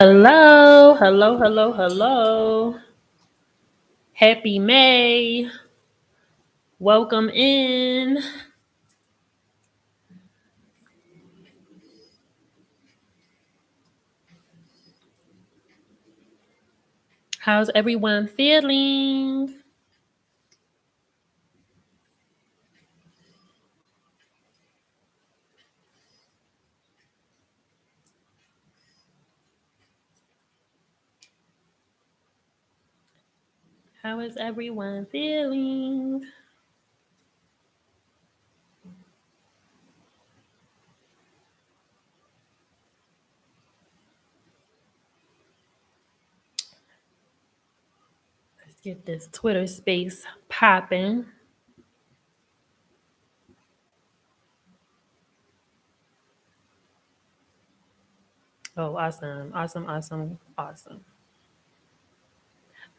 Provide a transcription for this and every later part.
Hello, hello, hello, hello. Happy May. Welcome in. How's everyone feeling? How is everyone feeling? Let's get this Twitter space popping. Oh, awesome, awesome, awesome, awesome.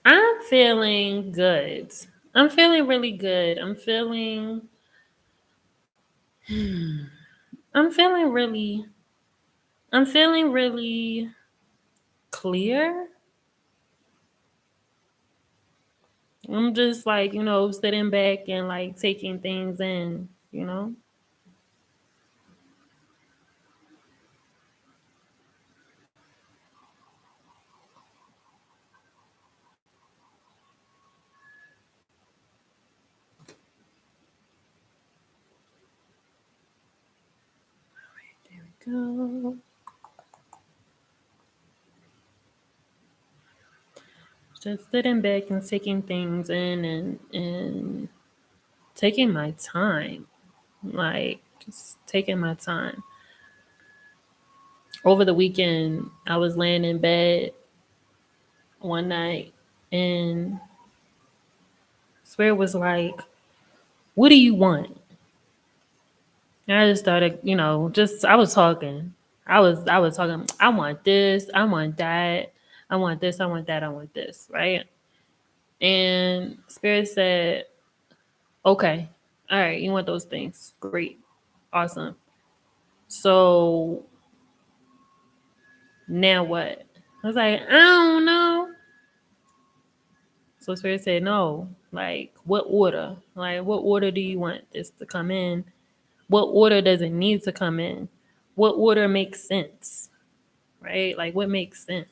I'm feeling good. I'm feeling really good. I'm feeling really, I'm feeling really clear. I'm just like, sitting back and like taking things in. There we go. Just sitting back and taking things in and taking my time. Like just taking my time. Over the weekend, I was laying in bed one night and Spirit was like, "What do you want?" And I just started, just I was talking. I was talking, I want this, I want that, I want this, I want that, I want this, right? And Spirit said, "Okay, all right, you want those things. Great. Awesome. So now what?" I was like, "I don't know." So Spirit said, "No, like what order? Like what order do you want this to come in? What order does it need to come in? What order makes sense?" Right? Like what makes sense?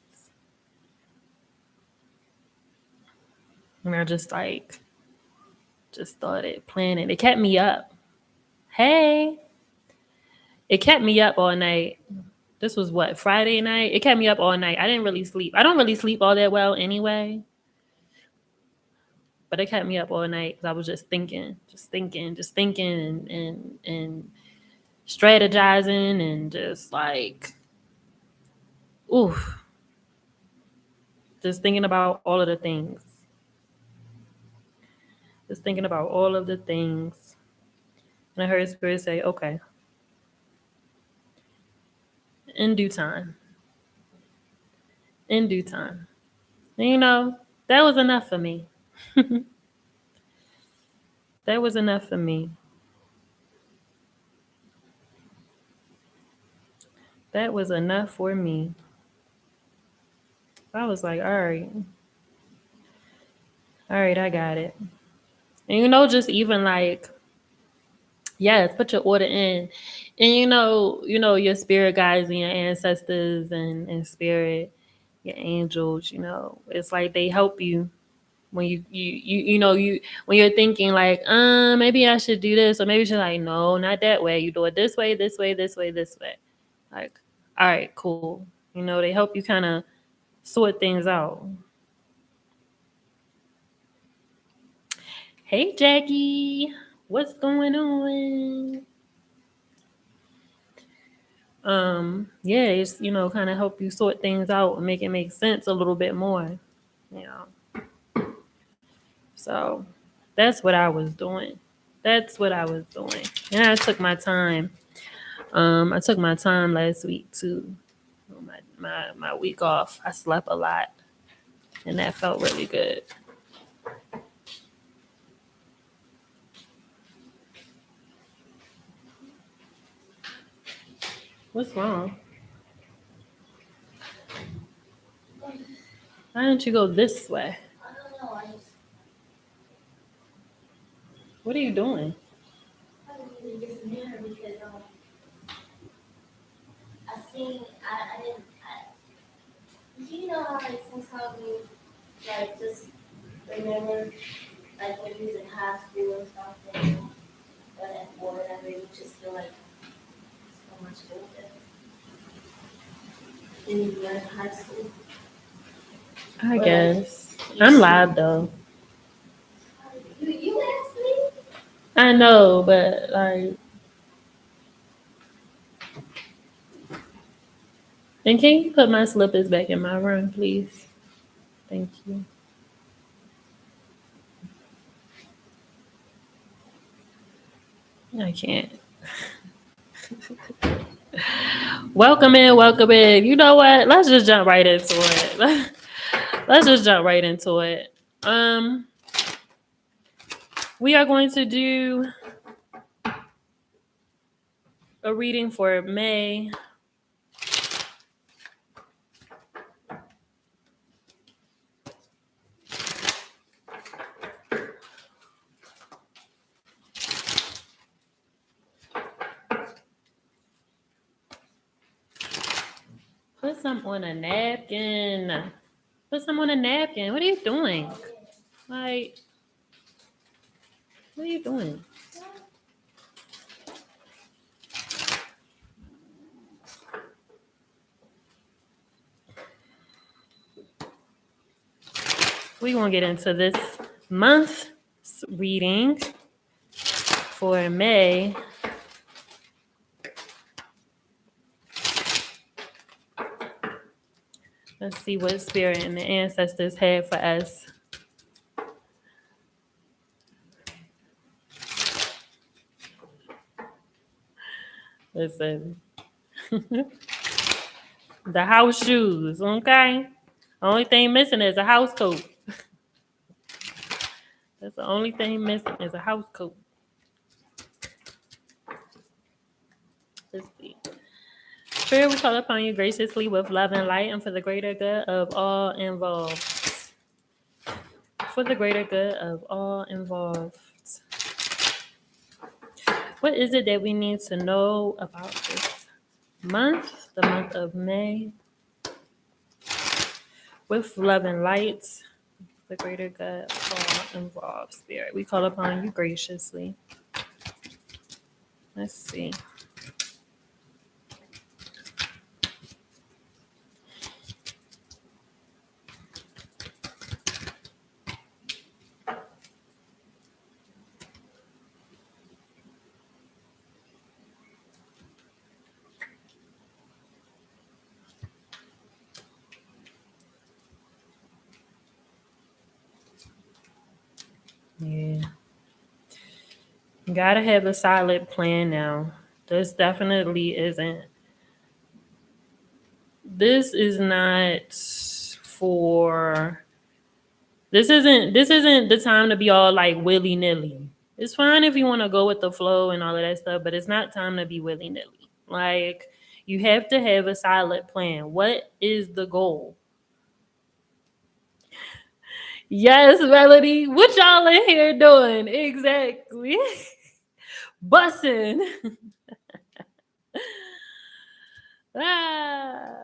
And I just started planning. It kept me up. Hey, it kept me up all night. This was what, Friday night? It kept me up all night. I didn't really sleep. I don't really sleep all that well anyway, but it kept me up all night because I was just thinking and strategizing and just like, oof, just thinking about all of the things. Just thinking about all of the things. And I heard Spirit say, "Okay, in due time, in due time." And that was enough for me. That was enough for me. That was enough for me. I was like, all right, I got it. And just even like, yes, put your order in. And your spirit guides and your ancestors and spirit, your angels, it's like they help you when you when you're thinking like, maybe I should do this, or maybe you're like, no, not that way. You do it this way, this way, this way, this way. Like, all right, cool. They help you kind of sort things out. Hey, Jackie, what's going on? Yeah, it's kind of help you sort things out and make it make sense a little bit more. You know, so that's what I was doing. That's what I was doing, and I took my time. I took my time last week too. My week off. I slept a lot, and that felt really good. What's wrong? Why don't you go this way? I don't know. What are you doing? I was using this mirror because I seen I didn't you know how like sometimes you like just remember like when you was in high school or something or whatever you just feel like so much older than you were in high school I or like guess. you I'm see live though. you asked me. I know, but like, and can you put my slippers back in my room, please? Thank you. I can't. Welcome in, welcome in. You know what? Let's just jump right into it. Let's just jump right into it. We are going to do a reading for May. Put some on a napkin. Put some on a napkin. What are you doing? Like, what are you doing? We're going to get into this month's reading for May. Let's see what spirit and the ancestors had for us. Listen, the house shoes, okay? Only thing missing is a house coat. That's the only thing missing is a house coat. Let's see. Spirit, we call upon you graciously with love and light and for the greater good of all involved. For the greater good of all involved. What is it that we need to know about this month, the month of May? With love and light, the greater good of all involved. Spirit, we call upon you graciously. Let's see. Yeah. You gotta have a solid plan now. This definitely isn't. This is not for. This isn't the time to be all like willy nilly. It's fine if you want to go with the flow and all of that stuff, but it's not time to be willy nilly. Like you have to have a solid plan. What is the goal? Yes, Melody. What y'all in here doing? Exactly. Bussin'. Ah.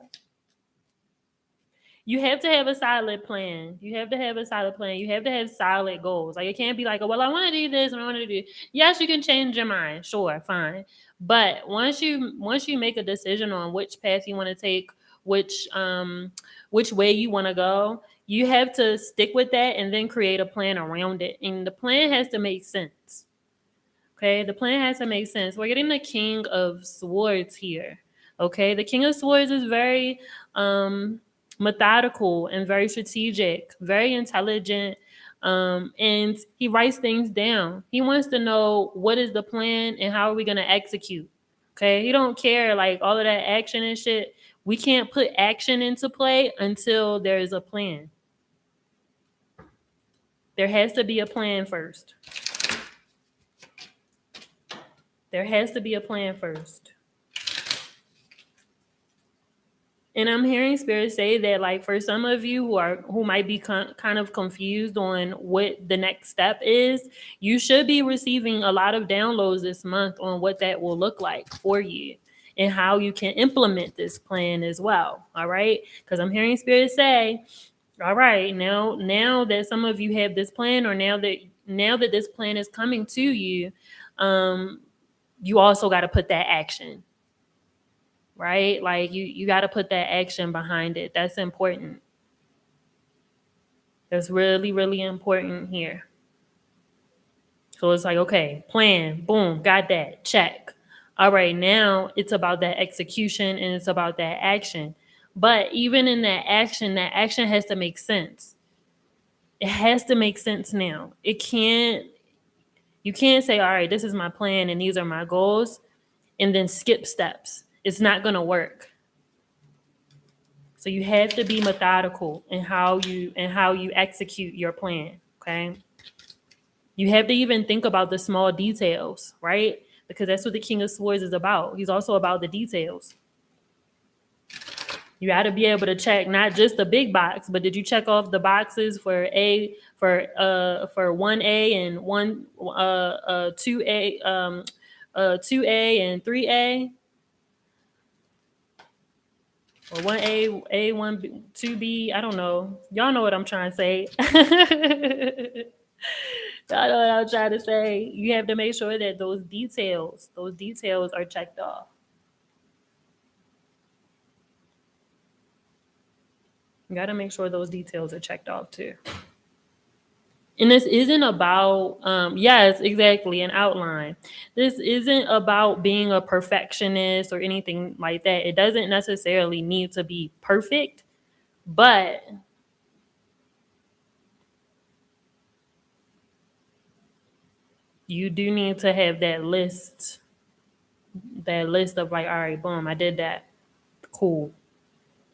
You have to have a solid plan. You have to have a solid plan. You have to have solid goals. Like it can't be like, oh, well, I want to do this and I want to do. Yes, you can change your mind. Sure, fine. But once you make a decision on which path you want to take, which way you want to go, you have to stick with that and then create a plan around it. And the plan has to make sense. Okay, the plan has to make sense. We're getting the King of Swords here. Okay, the King of Swords is very methodical and very strategic, very intelligent, and he writes things down. He wants to know what is the plan and how are we going to execute. Okay, he don't care like all of that action and shit. We can't put action into play until there is a plan. There has to be a plan first. There has to be a plan first. And I'm hearing spirit say that, like, for some of you who might be kind of confused on what the next step is, you should be receiving a lot of downloads this month on what that will look like for you and how you can implement this plan as well. All right, because I'm hearing spirit say, all right, now that some of you have this plan, or now that this plan is coming to you, um, you also got to put that action, right? Like you got to put that action behind it. That's important. That's really, really important here. So it's like, okay, plan, boom, got that, check. All right, now it's about that execution and it's about that action. But even in that action has to make sense. It has to make sense now. You can't say, all right, this is my plan and these are my goals, and then skip steps. It's not going to work. So you have to be methodical in how you execute your plan. Okay. You have to even think about the small details, right? Because that's what the King of Swords is about. He's also about the details. You got to be able to check not just the big box, but did you check off the boxes for 1A and 2A 2A and 3A, or 1A, A1, 2B, I don't know. Y'all know what I'm trying to say. Y'all know what I'm trying to say. You have to make sure that those details are checked off. You got to make sure those details are checked off too. And this isn't about, yes, exactly, an outline. This isn't about being a perfectionist or anything like that. It doesn't necessarily need to be perfect, but you do need to have that list of, like, all right, boom, I did that. Cool.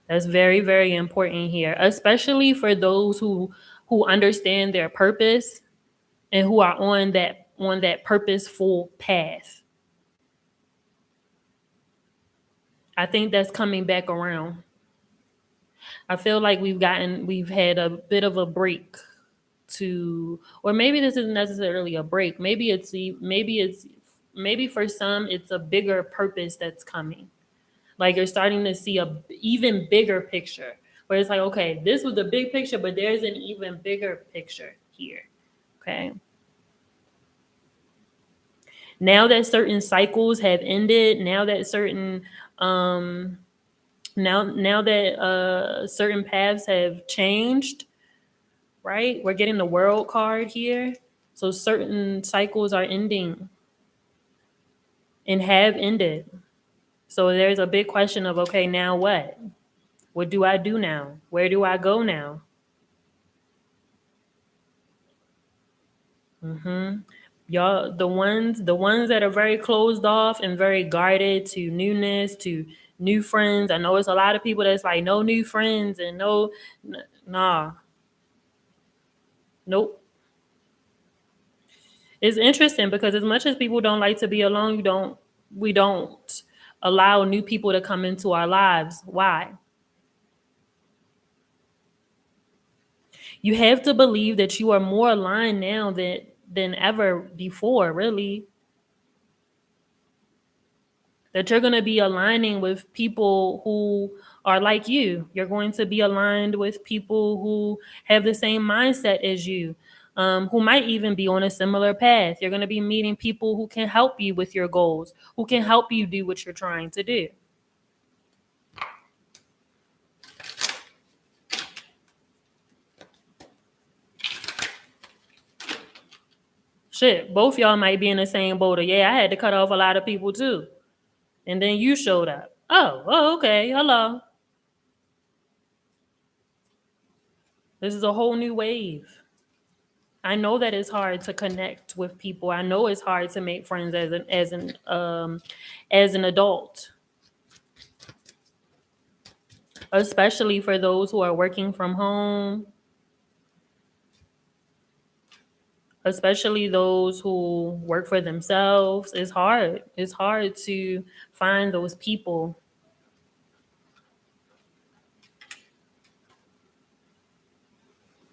That's very, very important here, especially for those who understand their purpose and who are on that purposeful path. I think that's coming back around. I feel like we've had a bit of a break to, or maybe this isn't necessarily a break. Maybe for some it's a bigger purpose that's coming. Like you're starting to see a even bigger picture where it's like, okay, this was the big picture, but there's an even bigger picture here. Okay. Now that certain cycles have ended, um now that certain paths have changed, right? We're getting the world card here. So certain cycles are ending and have ended. So there's a big question of, okay, now what? What do I do now? Where do I go now? Y'all, the ones that are very closed off and very guarded to newness, to new friends. I know it's a lot of people that's like no new friends and nah, nope. It's interesting because as much as people don't like to be alone, we don't allow new people to come into our lives. Why? You have to believe that you are more aligned now than ever before, really. That you're going to be aligning with people who are like you. You're going to be aligned with people who have the same mindset as you, who might even be on a similar path. You're going to be meeting people who can help you with your goals, who can help you do what you're trying to do. Shit, both y'all might be in the same boat. Or, yeah, I had to cut off a lot of people too. And then you showed up. Oh, okay. Hello. This is a whole new wave. I know that it's hard to connect with people. I know it's hard to make friends as an adult, especially for those who are working from home, especially those who work for themselves. It's hard. It's hard to find those people.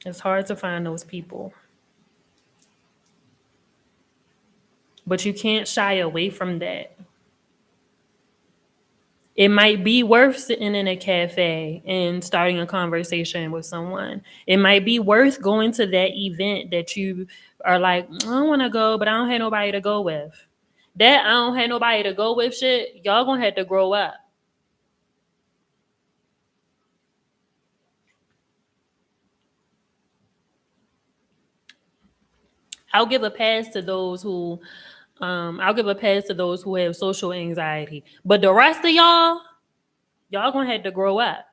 It's hard to find those people. But you can't shy away from that. It might be worth sitting in a cafe and starting a conversation with someone. It might be worth going to that event that you are like, I don't want to go, but I don't have nobody to go with. That I don't have nobody to go with shit, y'all gonna have to grow up. I'll give a pass to those who I'll give a pass to those who have social anxiety. But the rest of y'all gonna have to grow up.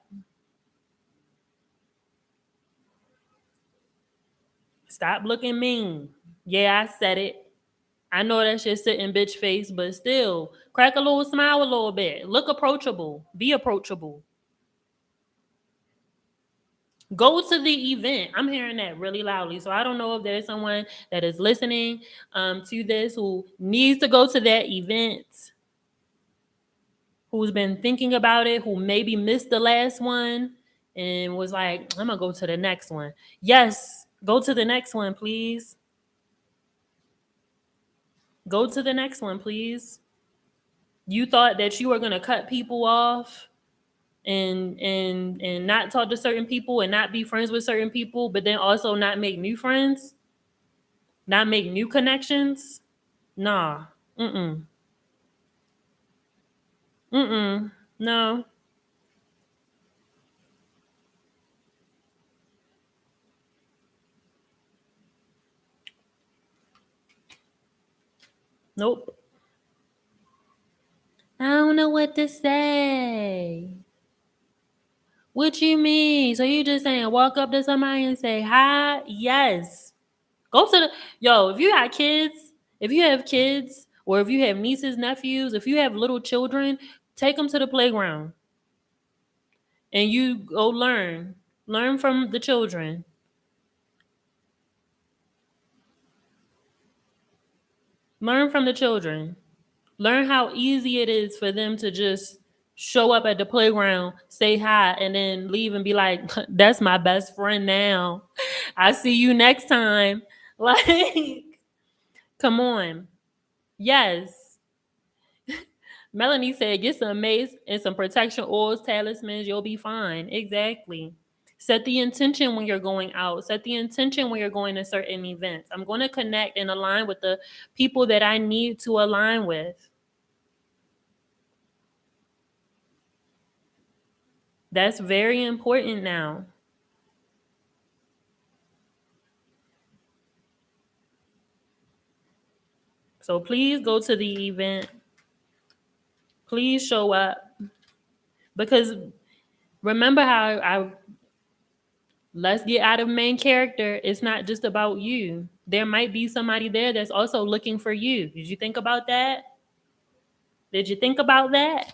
Stop looking mean. Yeah, I said it. I know that shit sitting bitch face, but still, crack a little smile a little bit. Look approachable. Be approachable. Go to the event. I'm hearing that really loudly. So I don't know if there's someone that is listening to this who needs to go to that event, who's been thinking about it, who maybe missed the last one and was like, I'm going to go to the next one. Yes, go to the next one, please. Go to the next one, please. You thought that you were going to cut people off and not talk to certain people and not be friends with certain people, but then also not make new friends, not make new connections. Nah. Mm-mm. Mm-mm. No. Nope. I don't know what to say. What you mean? So you just saying walk up to somebody and say hi? Yes. Go to the if you got kids, if you have kids, or if you have nieces, nephews, if you have little children, take them to the playground and you go learn. Learn from the children. Learn from the children. Learn how easy it is for them to just show up at the playground, say hi, and then leave and be like, that's my best friend now. I see you next time. Like, come on. Yes. Melanie said, get some mace and some protection oils, talismans, you'll be fine. Exactly. Set the intention when you're going out. Set the intention when you're going to certain events. I'm going to connect and align with the people that I need to align with. That's very important now. So please go to the event. Please show up. Because remember how I let's get out of main character. It's not just about you. There might be somebody there that's also looking for you. Did you think about that? Did you think about that?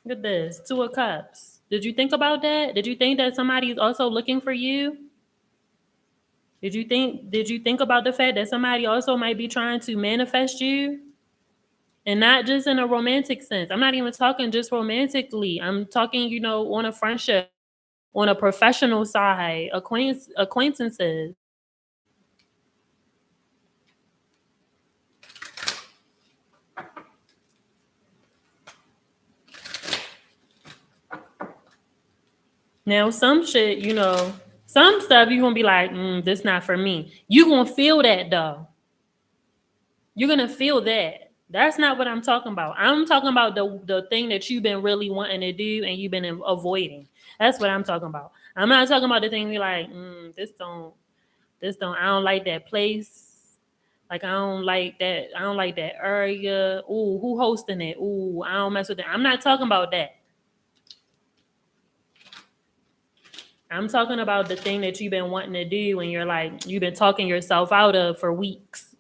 Look at this. Two of Cups. Did you think about that? Did you think that somebody is also looking for you? Did you think about the fact that somebody also might be trying to manifest you? And not just in a romantic sense. I'm not even talking just romantically. I'm talking, on a friendship, on a professional side, acquaintances. Now, some shit, some stuff you're gonna be like, this not for me. You gonna feel that though. You're gonna feel that. That's not what I'm talking about. I'm talking about the thing that you've been really wanting to do and you've been avoiding. That's what I'm talking about. I'm not talking about the thing you're like, I don't like that place. Like I don't like that area. Ooh, who hosting it? Ooh, I don't mess with that. I'm not talking about that. I'm talking about the thing that you've been wanting to do and you're like, you've been talking yourself out of for weeks.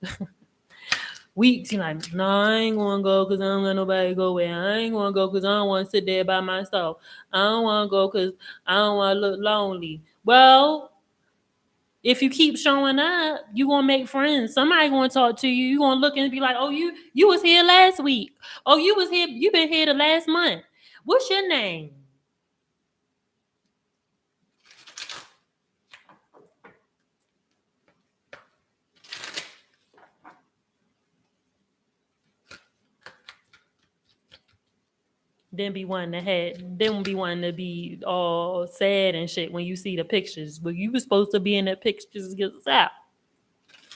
Weeks, you're like, no, I ain't gonna go because I don't got nobody to go with. I ain't gonna go because I don't want to sit there by myself. I don't want to go because I don't want to look lonely. Well, if you keep showing up, you gonna make friends. Somebody gonna talk to you. You gonna look and be like, "Oh, you was here last week. Oh, you was here. You been here the last month. What's your name? Then be wanting to be all sad and shit when you see the pictures. But you was supposed to be in the pictures yourself.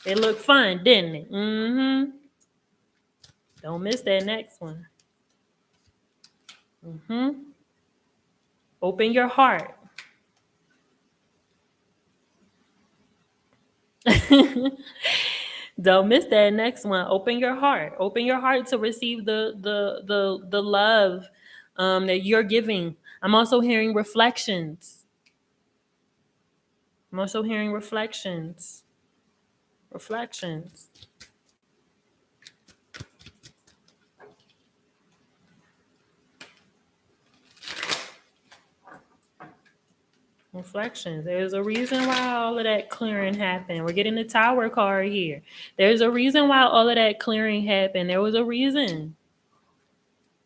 It looked fun, didn't it? Mm-hmm. Don't miss that next one. Mm-hmm. Open your heart. Don't miss that next one. Open your heart. Open your heart to receive the love that you're giving. I'm also hearing reflections. I'm also hearing reflections. Reflections. Reflections. There's a reason why all of that clearing happened. We're getting the tower card here. There's a reason why all of that clearing happened. There was a reason.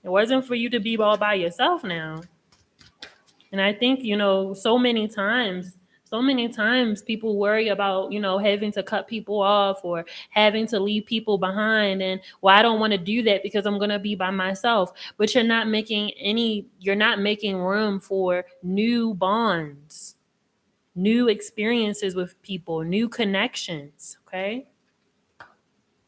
It wasn't for you to be all by yourself now. And I think, so many times people worry about, having to cut people off or having to leave people behind. And, well, I don't want to do that because I'm going to be by myself. But you're not making room for new bonds, new experiences with people, new connections. Okay.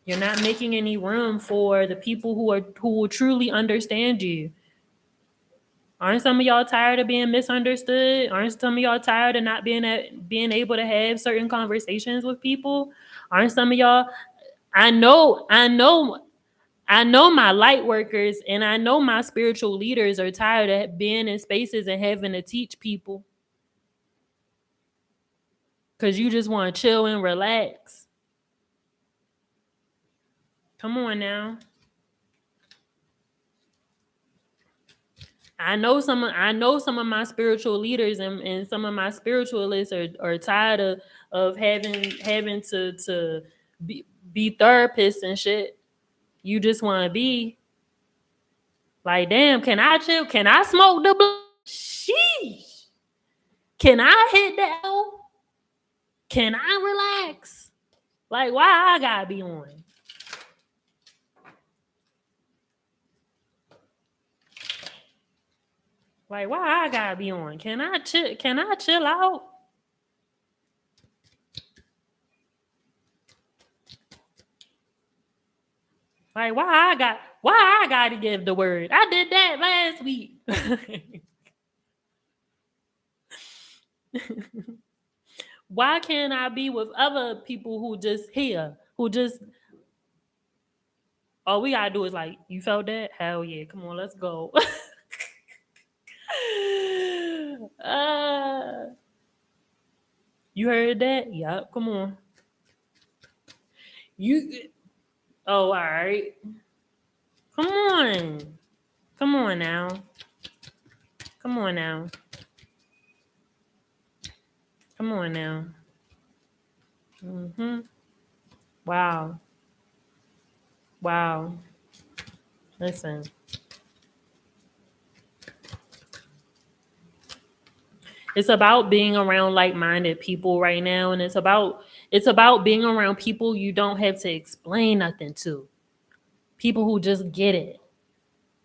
You're not making any room for the people who will truly understand you. Aren't some of y'all tired of being misunderstood? Aren't some of y'all tired of not being able to have certain conversations with people? Aren't some of y'all? I know my light workers and I know my spiritual leaders are tired of being in spaces and having to teach people because you just want to chill and relax. Come on now. I know some of my spiritual leaders and some of my spiritualists are tired of having to be, be therapists and shit. You just want to be like, damn, can I chill? Can I smoke the blunt? Sheesh. Can I hit the L? Can I relax? Like, why I gotta be on? Like, why I gotta be on? Can I chill? Can I chill out? Like, why I got to give the word? I did that last week. Why can't I be with other people who just here, who just all we gotta do is like, you felt that? Hell yeah, come on, let's go. uh, you heard that? Yup, come on. You oh, all right. Come on. Come on now. Come on now. Come on now. Mm-hmm. Wow. Wow. Listen. It's about being around like-minded people right now, and it's about being around people you don't have to explain nothing to. People who just get it.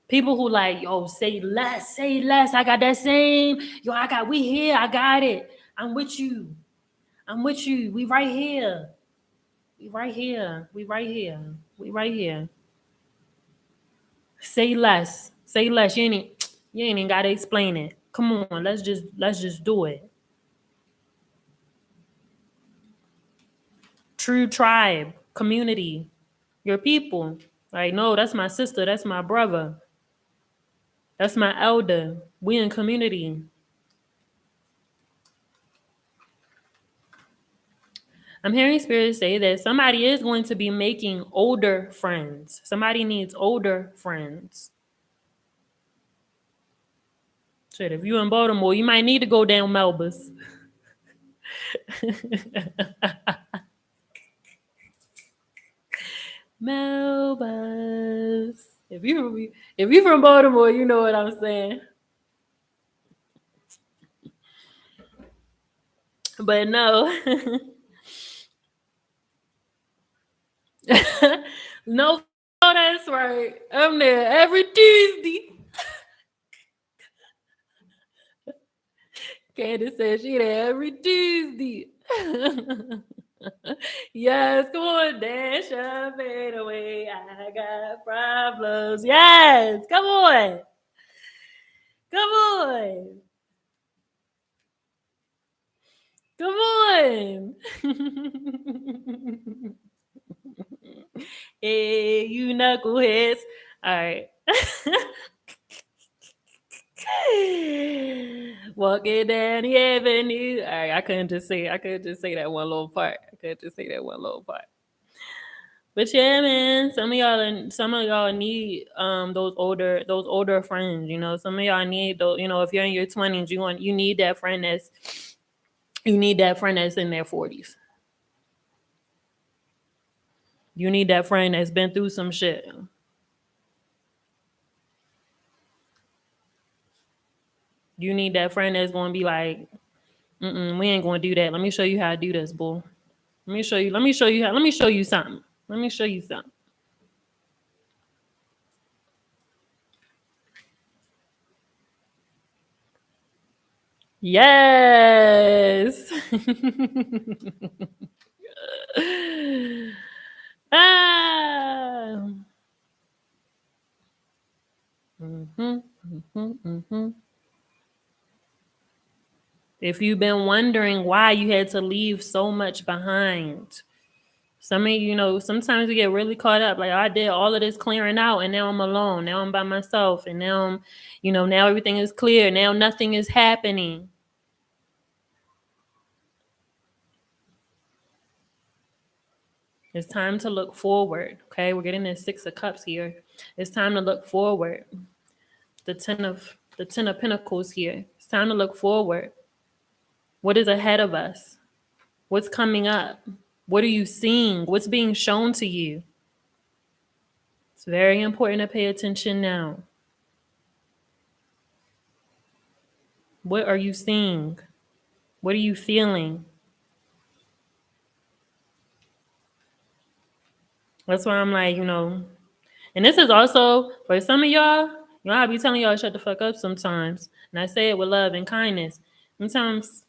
People who like, yo, say less, say less. I got that same. Yo, we here. I got it. I'm with you. I'm with you. We right here. We right here. We right here. We right here. Say less. Say less. You ain't even gotta explain it. Come on, let's just do it. True tribe, community, your people. Like, no, that's my sister, that's my brother, that's my elder. We in community. I'm hearing spirits say that somebody is going to be making older friends. Somebody needs older friends. Shit, if you in Baltimore, you might need to go down Melba's. Melba's. If you from Baltimore, you know what I'm saying. But no. No, that's right. I'm there every Tuesday. Candace said she there every Tuesday. Yes, come on, dash your fade away. I got problems. Yes, come on. Come on. Come on. Hey, you knuckleheads. All right. Walking down the avenue. All right, I couldn't just say that one little part. I couldn't just say that one little part. But yeah, man, some of y'all need those older friends. You know, some of y'all need those. You know, if you're in your 20s, you need that friend that's in their 40s. You need that friend that's been through some shit. You need that friend that's gonna be like, we ain't gonna do that. Let me show you how to do this, boo. Let me show you something. Let me show you something. Yes. Ah. Mhm, mhm, mhm. If you've been wondering why you had to leave so much behind, some of you know, sometimes we get really caught up. Like, I did all of this clearing out, and now I'm alone. Now I'm by myself, and now now everything is clear. Now nothing is happening. It's time to look forward. Okay, we're getting this 6 of Cups here. It's time to look forward. The Ten of Pentacles here. It's time to look forward. What is ahead of us? What's coming up? What are you seeing? What's being shown to you? It's very important to pay attention now. What are you seeing? What are you feeling? That's why I'm like, and this is also for some of y'all, I be telling y'all to shut the fuck up sometimes. And I say it with love and kindness. Sometimes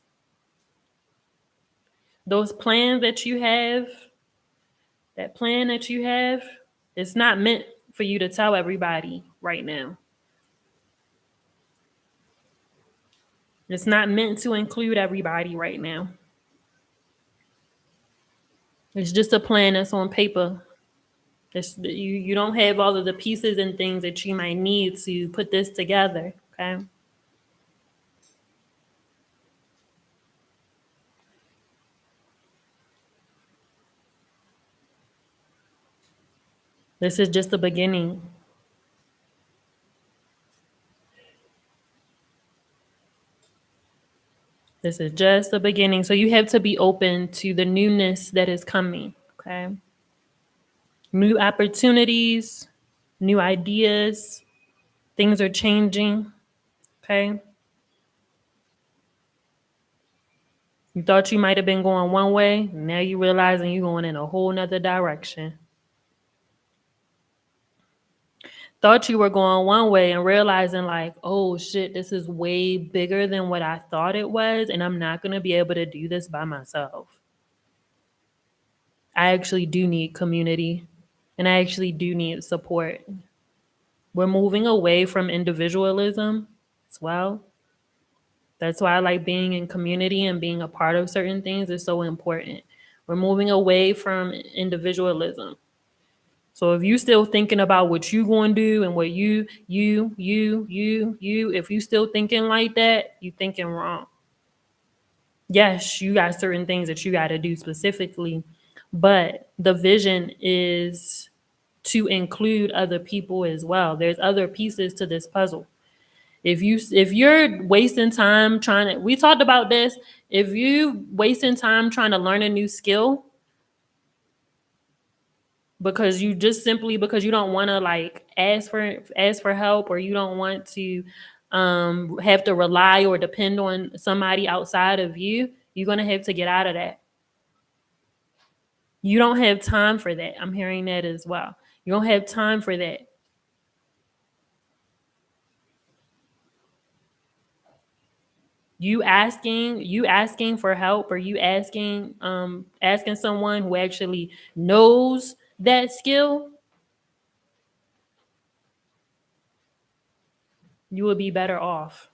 those plans that you have, that plan that you have, it's not meant for you to tell everybody right now. It's not meant to include everybody right now. It's just a plan that's on paper. You don't have all of the pieces and things that you might need to put this together. Okay. This is just the beginning. This is just the beginning. So you have to be open to the newness that is coming. Okay. New opportunities, new ideas, things are changing. Okay. You thought you might have been going one way. Now you realizing you're going in a whole nother direction. Thought you were going one way and realizing like, oh shit, this is way bigger than what I thought it was. And I'm not going to be able to do this by myself. I actually do need community and I actually do need support. We're moving away from individualism as well. That's why I like being in community and being a part of certain things is so important. We're moving away from individualism. So if you still thinking about what you going to do and what if you still thinking like that, you thinking wrong. Yes, you got certain things that you got to do specifically, but the vision is to include other people as well. There's other pieces to this puzzle. If you're wasting time trying to, we talked about this. If you wasting time trying to learn a new skill because you just simply because you don't want to like ask for help or you don't want to have to rely or depend on somebody outside of you, you're gonna have to get out of that. You don't have time for that. I'm hearing that as well. You don't have time for that. You asking for help, or you asking someone who actually knows that skill, you would be better off.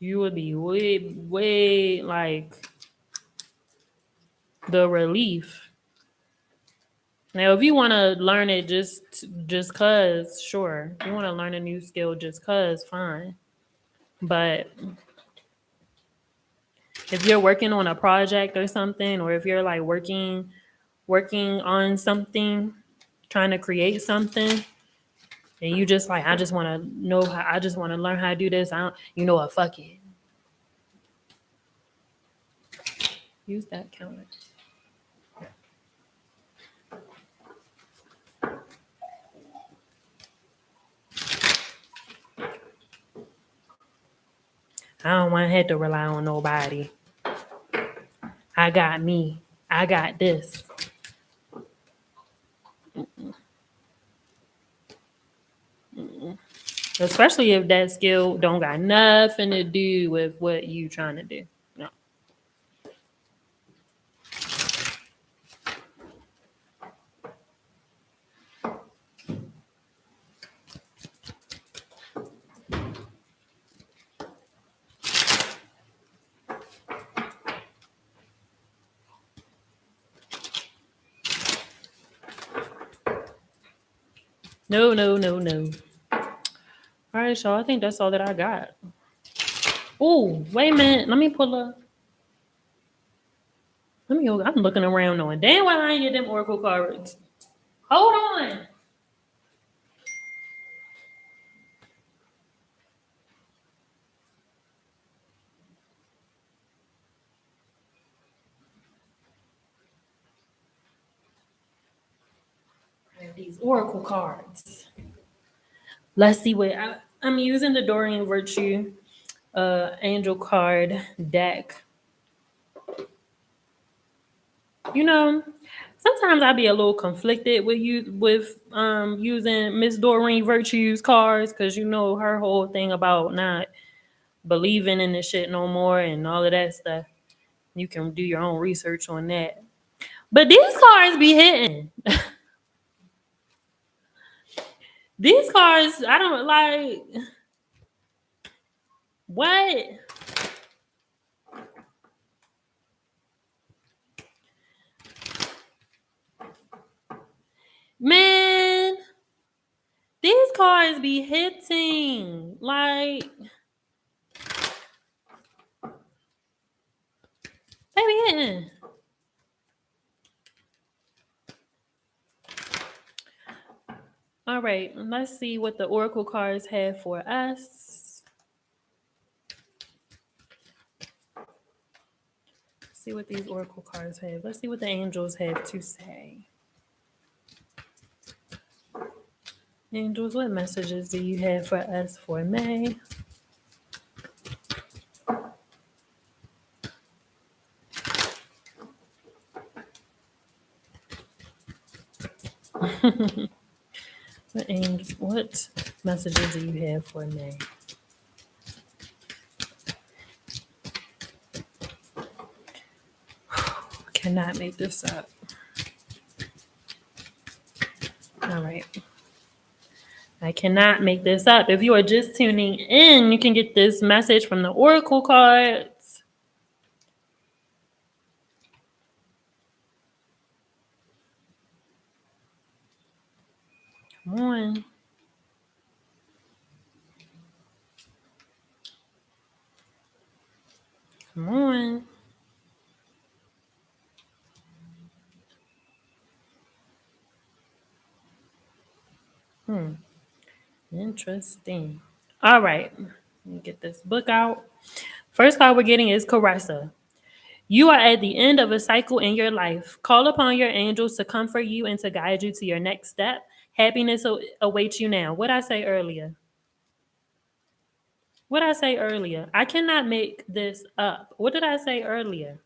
You would be way like the relief. Now, if you want to learn it just cause, sure. If you want to learn a new skill just cause, fine. But if you're working on a project or something, or if you're like working on something, trying to create something, and you just like, I just want to know how, I just want to learn how to do this. I don't, you know what? Fuck it. Use that counter. I don't want to have to rely on nobody. I got me. I got this. Especially if that skill don't got nothing to do with what you trying to do. No. No, no, no, no. All right, so I think that's all that I got. Oh, wait a minute. Let me pull up. Let me go. I'm looking around knowing damn well I ain't get them Oracle cards. Hold on. I have these Oracle cards. Let's see what I'm using the Dorian Virtue Angel card deck. You know, sometimes I be a little conflicted with using Miss Doreen Virtue's cards, because you know her whole thing about not believing in the shit no more and all of that stuff. You can do your own research on that. But these cards be hitting. These cards, I don't like what? Man, these cards be hitting. Like they be hitting. All right, let's see what the Oracle cards have for us. See what these Oracle cards have. Let's see what the angels have to say. Angels, what messages do you have for us for May? What messages do you have for May? Cannot make this up. All right. I cannot make this up. If you are just tuning in, you can get this message from the Oracle cards. Come on. Come on. Interesting. All right. Let me get this book out. First card we're getting is Caressa. You are at the end of a cycle in your life. Call upon your angels to comfort you and to guide you to your next step. Happiness awaits you now. What I say earlier? What did I say earlier? I cannot make this up. What did I say earlier?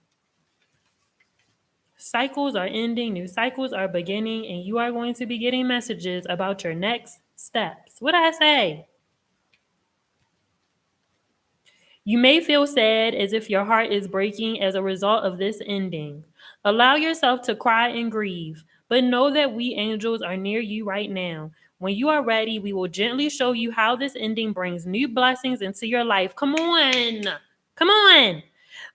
Cycles are ending, new cycles are beginning, and you are going to be getting messages about your next steps. What did I say? You may feel sad as if your heart is breaking as a result of this ending. Allow yourself to cry and grieve, but know that we angels are near you right now. When you are ready, we will gently show you how this ending brings new blessings into your life. Come on. Come on.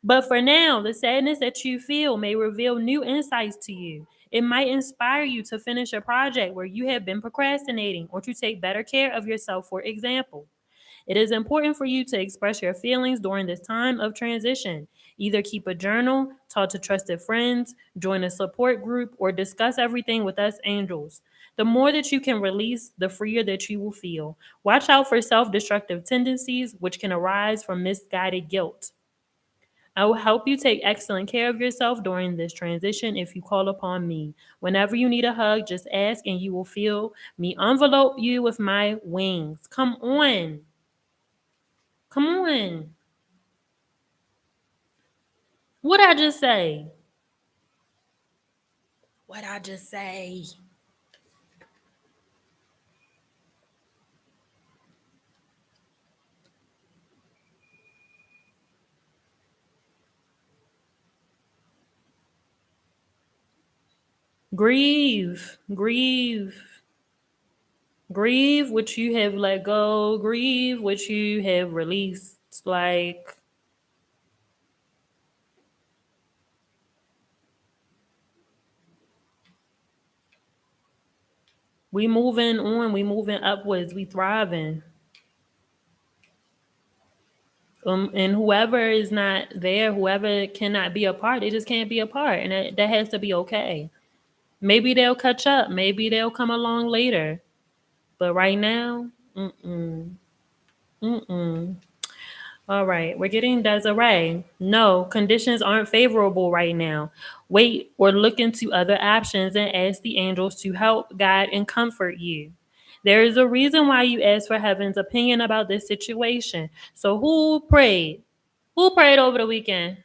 But for now, the sadness that you feel may reveal new insights to you. It might inspire you to finish a project where you have been procrastinating or to take better care of yourself, for example. It is important for you to express your feelings during this time of transition. Either keep a journal, talk to trusted friends, join a support group, or discuss everything with us angels. The more that you can release, the freer that you will feel. Watch out for self destructive tendencies, which can arise from misguided guilt. I will help you take excellent care of yourself during this transition if you call upon me. Whenever you need a hug, just ask and you will feel me envelope you with my wings. Come on. Come on. What I just say? What I just say? Grieve. Grieve. Grieve what you have let go. Grieve what you have released. Like, we moving on. We moving upwards. We thriving. And whoever is not there, whoever cannot be a part, they just can't be a part. And that has to be okay. Maybe they'll catch up. Maybe they'll come along later. But right now, mm-mm. Mm-mm. All right, we're getting Desiree. No, conditions aren't favorable right now. Wait or look into other options and ask the angels to help, guide, and comfort you. There is a reason why you asked for heaven's opinion about this situation. So, who prayed? Who prayed over the weekend?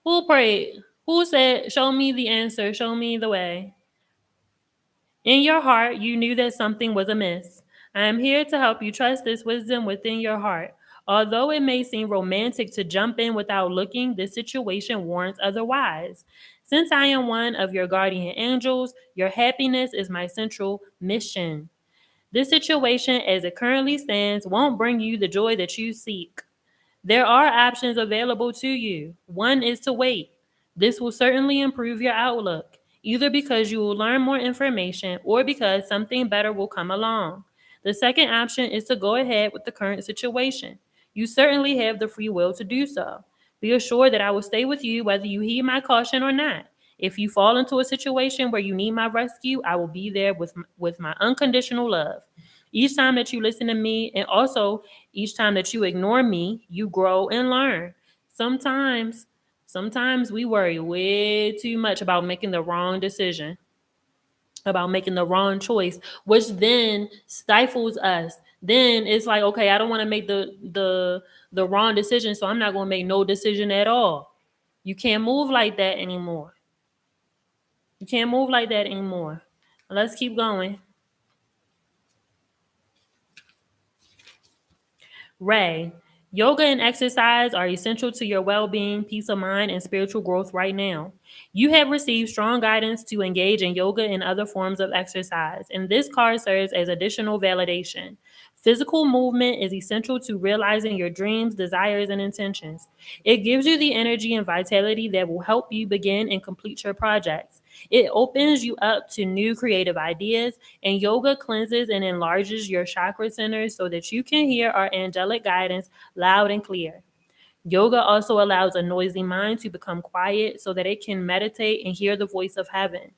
Who prayed? Who said, show me the answer, show me the way? In your heart, you knew that something was amiss. I am here to help you trust this wisdom within your heart. Although it may seem romantic to jump in without looking, this situation warrants otherwise. Since I am one of your guardian angels, your happiness is my central mission. This situation, as it currently stands, won't bring you the joy that you seek. There are options available to you. One is to wait. This will certainly improve your outlook, either because you will learn more information or because something better will come along. The second option is to go ahead with the current situation. You certainly have the free will to do so. Be assured that I will stay with you whether you heed my caution or not. If you fall into a situation where you need my rescue, I will be there with my unconditional love. Each time that you listen to me, and also each time that you ignore me, you grow and learn. Sometimes, sometimes we worry way too much about making the wrong decision, about making the wrong choice, which then stifles us. Then it's like, okay, I don't want to make the wrong decision, so I'm not going to make no decision at all. You can't move like that anymore. You can't move like that anymore. Let's keep going. Ray, yoga and exercise are essential to your well being, peace of mind, and spiritual growth right now. You have received strong guidance to engage in yoga and other forms of exercise, and this card serves as additional validation. Physical movement is essential to realizing your dreams, desires, and intentions. It gives you the energy and vitality that will help you begin and complete your projects. It opens you up to new creative ideas, and yoga cleanses and enlarges your chakra centers so that you can hear our angelic guidance loud and clear. Yoga also allows a noisy mind to become quiet so that it can meditate and hear the voice of heaven.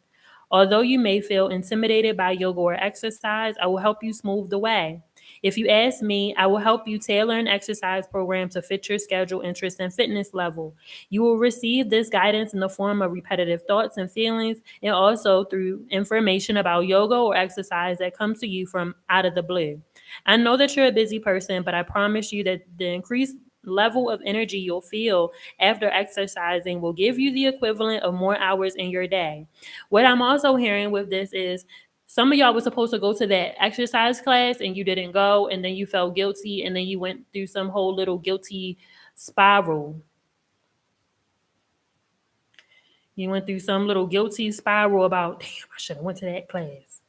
Although you may feel intimidated by yoga or exercise, I will help you smooth the way. If you ask me, I will help you tailor an exercise program to fit your schedule, interest, and fitness level. You will receive this guidance in the form of repetitive thoughts and feelings, and also through information about yoga or exercise that comes to you from out of the blue. I know that you're a busy person, but I promise you that the increased level of energy you'll feel after exercising will give you the equivalent of more hours in your day. What I'm also hearing with this is some of y'all were supposed to go to that exercise class and you didn't go, and then you felt guilty, and then you went through some whole little guilty spiral. You went through some little guilty spiral about, damn, I should have went to that class.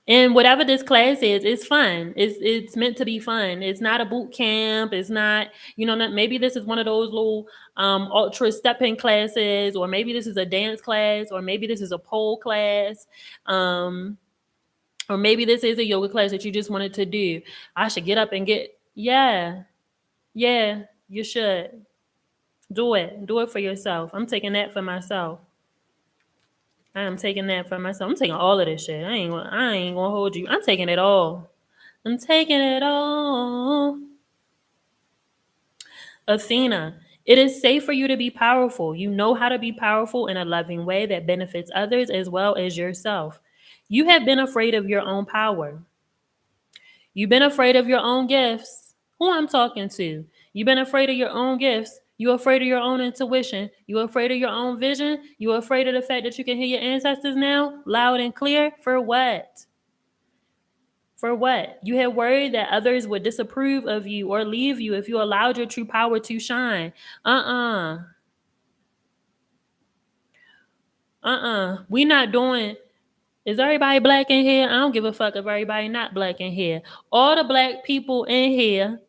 And whatever this class is, it's fun. It's meant to be fun. It's not a boot camp. It's not, maybe this is one of those little ultra stepping classes, or maybe this is a dance class, or maybe this is a pole class. Or maybe this is a yoga class that you just wanted to do. I should get up and yeah, you should. Do it. Do it for yourself. I'm taking that for myself. I am taking that for myself. I'm taking all of this shit. I ain't gonna hold you. I'm taking it all. I'm taking it all. Athena, it is safe for you to be powerful. You know how to be powerful in a loving way that benefits others as well as yourself. You have been afraid of your own power. You've been afraid of your own gifts. Who I'm talking to? You've been afraid of your own gifts. You're afraid of your own intuition. You're afraid of your own vision. You're afraid of the fact that you can hear your ancestors now, loud and clear. For what? For what? You had worried that others would disapprove of you or leave you if you allowed your true power to shine. Uh We not doing. Is everybody black in here? I don't give a fuck if everybody not black in here. All the black people in here,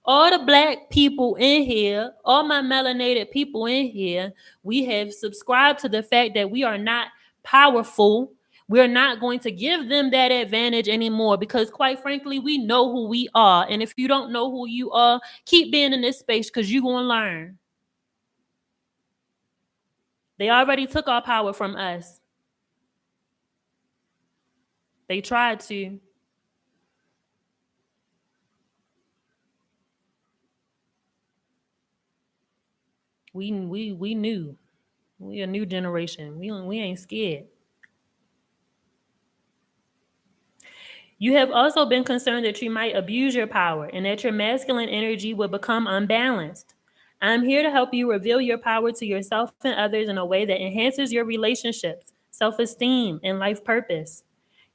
all the black people in here, all my melanated people in here, we have subscribed to the fact that we are not powerful. We're not going to give them that advantage anymore because, quite frankly, we know who we are. And if you don't know who you are, keep being in this space because you're going to learn. They already took our power from us. They tried to. We knew. We a new generation. We ain't scared. You have also been concerned that you might abuse your power and that your masculine energy would become unbalanced. I'm here to help you reveal your power to yourself and others in a way that enhances your relationships, self-esteem, and life purpose.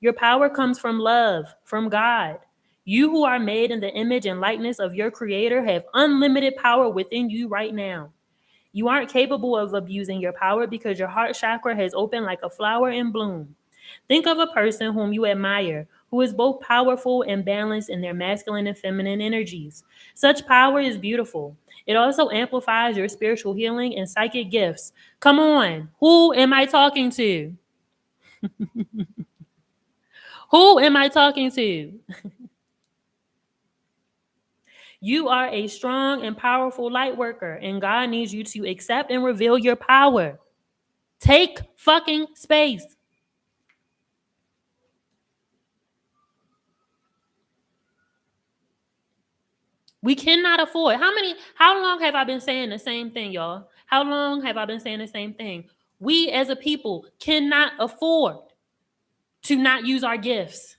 Your power comes from love, from God. You who are made in the image and likeness of your creator have unlimited power within you right now. You aren't capable of abusing your power because your heart chakra has opened like a flower in bloom. Think of a person whom you admire, who is both powerful and balanced in their masculine and feminine energies. Such power is beautiful. It also amplifies your spiritual healing and psychic gifts. Come on, who am I talking to? Who am I talking to? You are a strong and powerful light worker, and God needs you to accept and reveal your power. Take fucking space. We cannot afford. How long have I been saying the same thing, y'all? How long have I been saying the same thing? We as a people cannot afford to not use our gifts.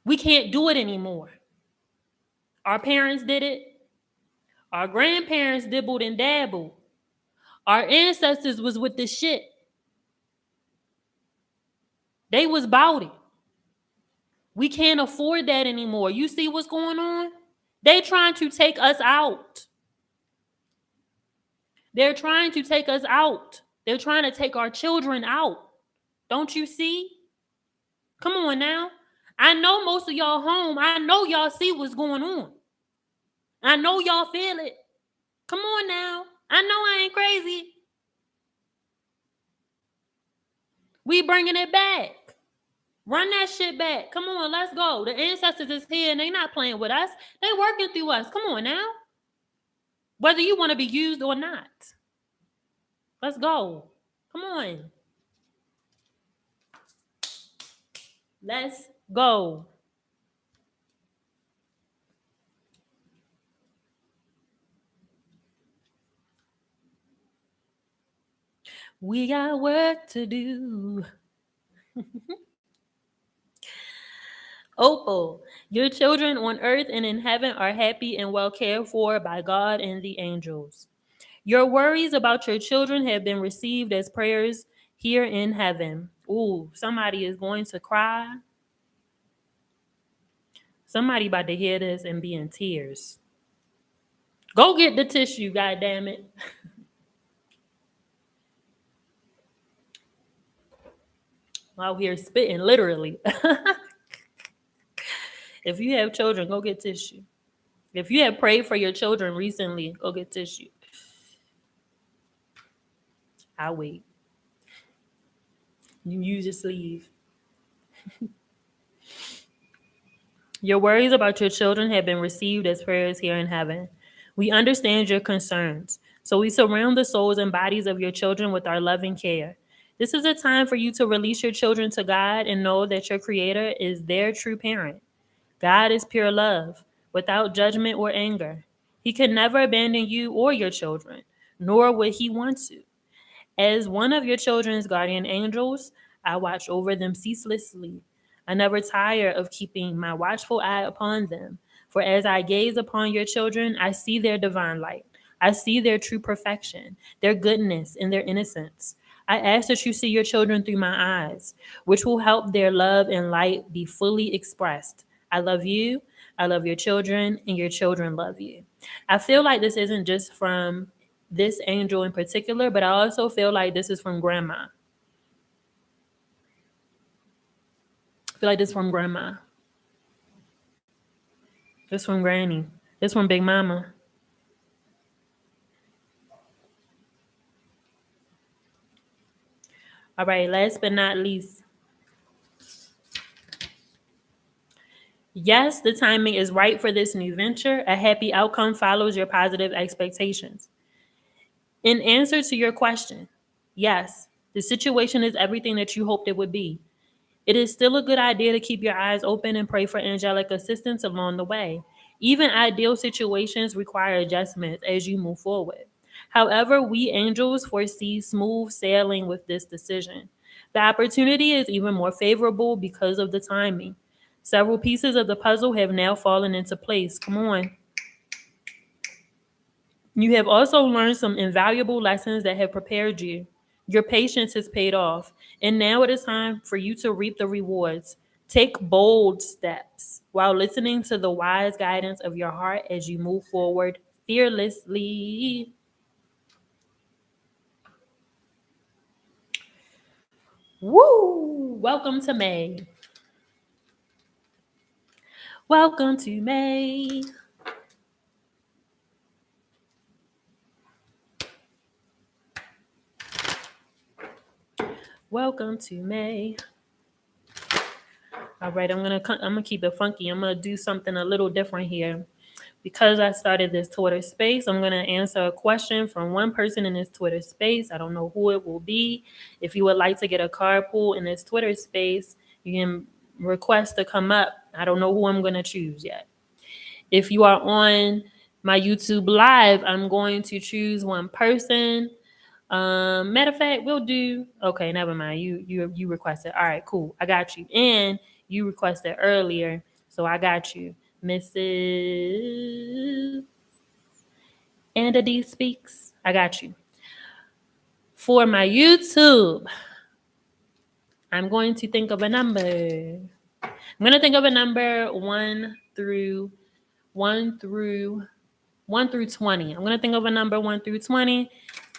We can't do it anymore. Our parents did it. Our grandparents dibbled and dabbled. Our ancestors was with the shit. They was about it. We can't afford that anymore. You see what's going on? They trying to take us out. They're trying to take us out. They're trying to take our children out. Don't you see? Come on now. I know most of y'all home. I know y'all see what's going on. I know y'all feel it. Come on now. I know I ain't crazy. We bringing it back. Run that shit back. Come on, let's go. The ancestors is here and they not playing with us. They working through us. Come on now. Whether you want to be used or not. Let's go. Come on. Let's go. We got work to do. Opal, your children on earth and in heaven are happy and well cared for by God and the angels. Your worries about your children have been received as prayers here in heaven. Ooh, somebody is going to cry. Somebody about to hear this and be in tears. Go get the tissue, God damn it. Out here spitting, literally. If you have children, go get tissue. If you have prayed for your children recently, go get tissue. I'll wait. You use your sleeve. Your worries about your children have been received as prayers here in heaven. We understand your concerns, so we surround the souls and bodies of your children with our loving care. This is a time for you to release your children to God and know that your Creator is their true parent. God is pure love, without judgment or anger. He can never abandon you or your children, nor would He want to. As one of your children's guardian angels, I watch over them ceaselessly. I never tire of keeping my watchful eye upon them. For as I gaze upon your children, I see their divine light. I see their true perfection, their goodness, and their innocence. I ask that you see your children through my eyes, which will help their love and light be fully expressed. I love you. I love your children, and your children love you. I feel like this isn't just from this angel in particular, but I also feel like this is from grandma. I feel like this is from grandma. This from granny. This from big mama. All right, last but not least. Yes, the timing is right for this new venture. A happy outcome follows your positive expectations. In answer to your question, yes, the situation is everything that you hoped it would be. It is still a good idea to keep your eyes open and pray for angelic assistance along the way. Even ideal situations require adjustments as you move forward. However, we angels foresee smooth sailing with this decision. The opportunity is even more favorable because of the timing. Several pieces of the puzzle have now fallen into place. Come on. You have also learned some invaluable lessons that have prepared you. Your patience has paid off, and now it is time for you to reap the rewards. Take bold steps while listening to the wise guidance of your heart as you move forward fearlessly. Woo! Welcome to May. Welcome to May. Welcome to May. All right, I'm gonna keep it funky. I'm gonna do something a little different here. Because I started this Twitter space, I'm going to answer a question from one person in this Twitter space. I don't know who it will be. If you would like to get a card pull in this Twitter space, you can request to come up. I don't know who I'm going to choose yet. If you are on my YouTube live, I'm going to choose one person. Matter of fact, we'll do. Okay, never mind. You requested. All right, cool. I got you. And you requested earlier, so I got you, Mrs. Anda D Speaks. I got you. For my YouTube, I'm going to think of a number. I'm going to think of a number one through 20. I'm going to think of a number 1 through 20.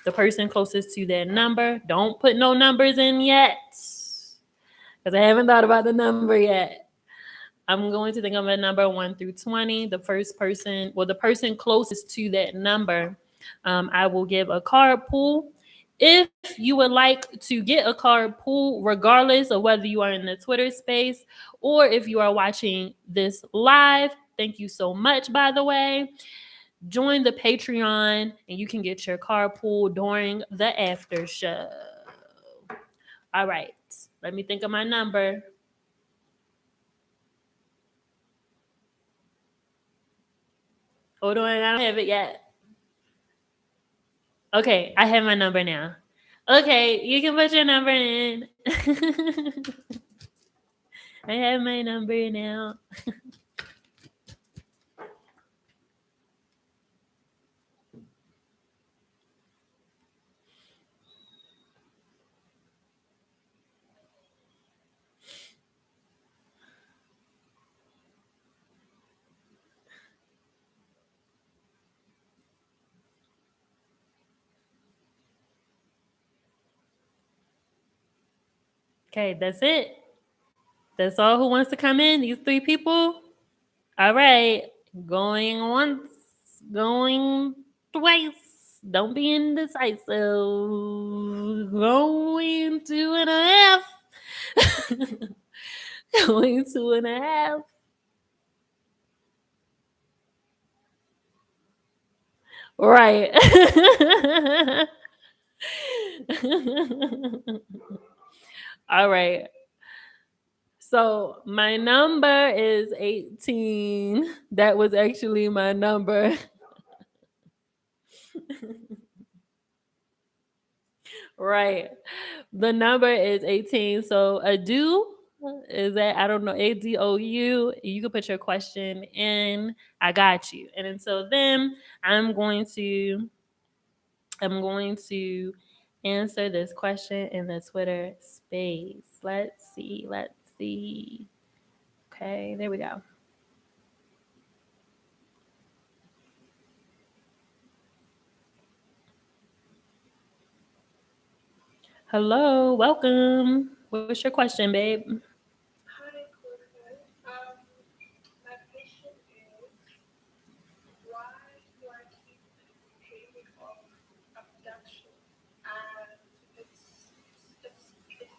The person closest to that number. Don't put no numbers in yet, because I haven't thought about the number yet. I'm going to think of a number 1 through 20. The person closest to that number, I will give a card pull. If you would like to get a card pull, regardless of whether you are in the Twitter space or if you are watching this live, thank you so much, by the way. Join the Patreon and you can get your carpool during the after show. All right. Let me think of my number. Hold on, I don't have it yet. Okay, I have my number now. Okay, you can put your number in. I have my number now. Okay, that's it. That's all who wants to come in. These three people. All right. Going once, going twice. Don't be indecisive. Going 2.5. Going 2.5. Right. All right. So my number is 18. That was actually my number. Right. The number is 18. So a do is that I don't know, ADOU. You can put your question in. I got you. And until then, I'm going to answer this question in the Twitter space. Let's see. Let's see. Okay, there we go. Hello, welcome. What's your question, babe? Hi, Courtney. My question is, why do I keep dreaming of abduction? And it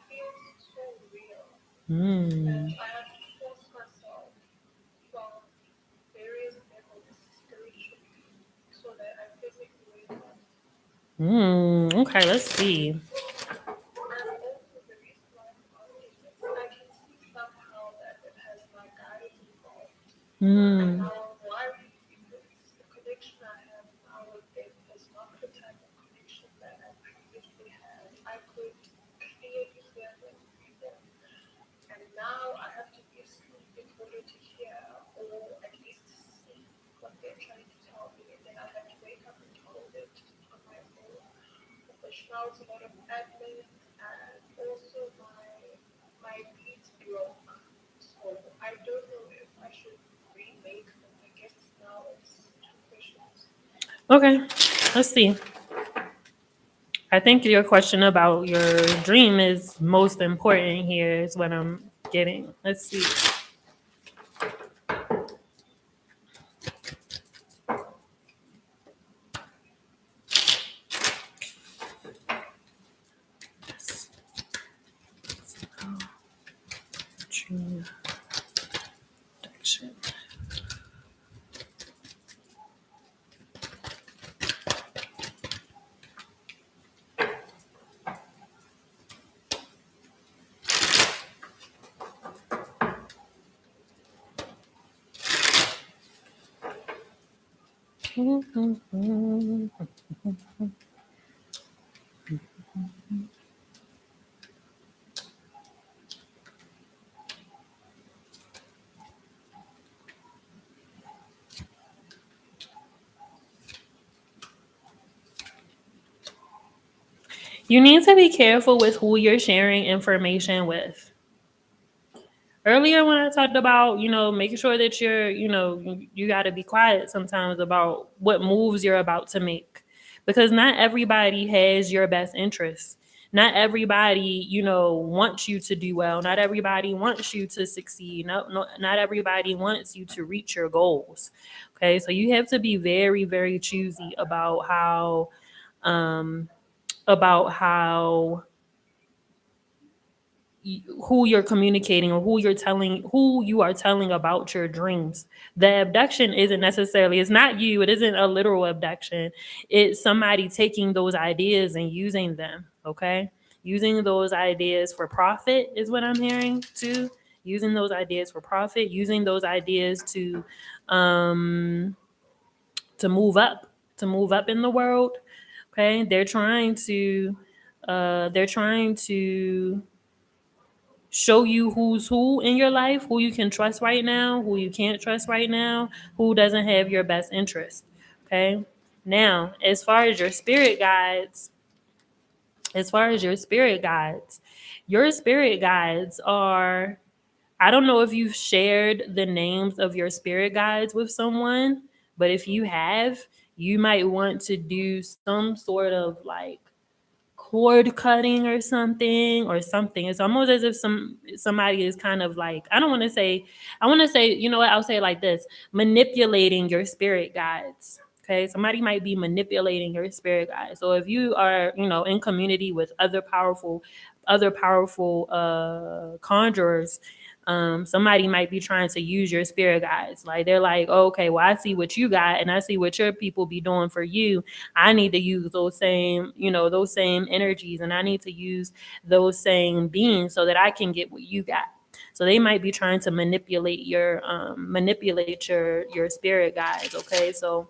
feels so real that Hmm. I have to force myself from various levels spiritually so that I physically wake up. Hmm. Okay, let's see. And also the reason why I'm asking this, I can see somehow that it has my guides involved. And Hmm. now I'm worried because the connection I have now with them is not the type of connection that I previously had. I could clearly hear them, read them. And now I have to be asleep in order to hear or at least see what they're trying to tell me. And then I have to wake up and hold it on my phone, which now is a lot of admin, and also my beads broke. So I don't know if I should remake them. I guess now it's two questions. Okay, let's see. I think your question about your dream is most important here, is what I'm getting. Let's see. Dream addiction. You need to be careful with who you're sharing information with. Earlier, when I talked about, making sure that you got to be quiet sometimes about what moves you're about to make, because not everybody has your best interests. Not everybody, wants you to do well. Not everybody wants you to succeed. No, not everybody wants you to reach your goals. Okay, so you have to be very, very choosy um, about how who you're communicating or who you are telling about your dreams. The abduction isn't necessarily, it's not you, it isn't a literal abduction. It's somebody taking those ideas and using them, okay? Using those ideas for profit is what I'm hearing too. Using those ideas for profit, using those ideas um to move up in the world. Okay? They're trying to show you who's who in your life, who you can trust right now, who you can't trust right now, who doesn't have your best interest. Okay? Now, as far as your spirit guides, your spirit guides are, I don't know if you've shared the names of your spirit guides with someone, but if you have, you might want to do some sort of like cord cutting or something. It's almost as if somebody is kind of like, I don't want to say, I want to say, you know what, I'll say it like this: manipulating your spirit guides. Okay, somebody might be manipulating your spirit guides. So if you are, in community with other powerful conjurers, somebody might be trying to use your spirit guides. Like they're like, oh, okay, well, I see what you got and I see what your people be doing for you. I need to use those same energies, and I need to use those same beings so that I can get what you got. So they might be trying to manipulate your spirit guides. Okay, so